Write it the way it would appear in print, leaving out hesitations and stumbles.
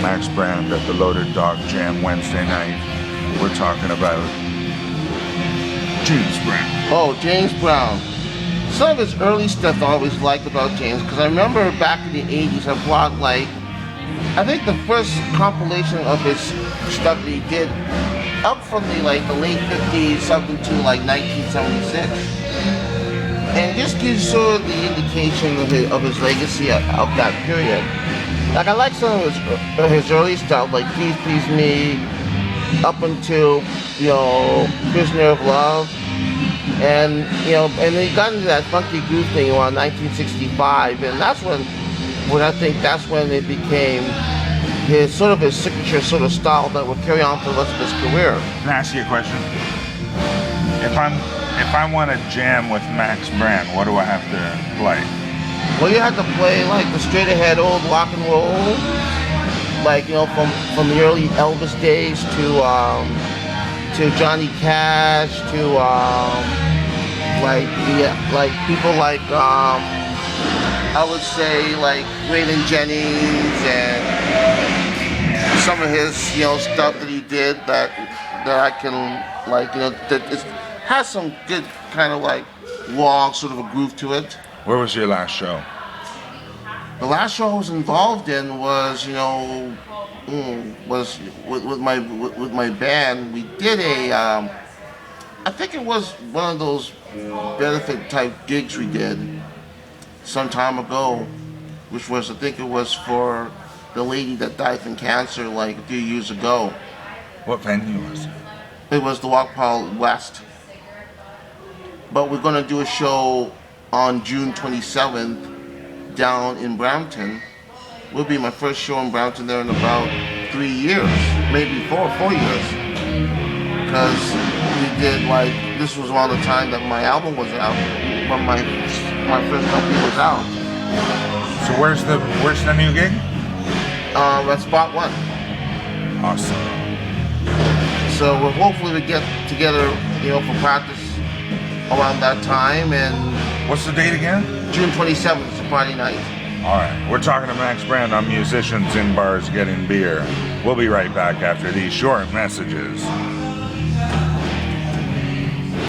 Max Brand at the Loaded Dog Jam Wednesday night. We're talking about James Brown. Oh, James Brown. Some of his early stuff I always liked about James, because I remember back in the 80s I bought I think the first compilation of his stuff that he did up from the late 50s up into 1976. And it just gives sort of the indication of his legacy of that period. I like some of his early stuff, like Please Please Me, up until, Prisoner of Love. And, and he got into that funky groove thing around 1965, and that's when I think that's when it became his signature sort of style that would carry on for the rest of his career. Can I ask you a question? If I want to jam with Max Brand, what do I have to play? Well, you have to play the straight ahead old rock and roll, from the early Elvis days to Johnny Cash to people I would say Waylon Jennings and some of his stuff that he did that I can that has some good kind of long sort of a groove to it. Where was your last show? The last show I was involved in was was with my band. We did I think it was one of those benefit type gigs we did some time ago, which was, I think it was for the lady that died from cancer a few years ago. What venue was it? It was the Walkpole West. But we're going to do a show on June 27th down in Brampton. Will be my first show in Brampton there in about 3 years, maybe 4 years. Because we did this was around the time that my album was out, when my first company was out. So where's the new gig? At Spot 1. Awesome. So hopefully we get together, for practice around that time. And what's the date again? June 27th, it's a Friday night. All right, we're talking to Max Brand on Musicians in Bars Getting Beer. We'll be right back after these short messages.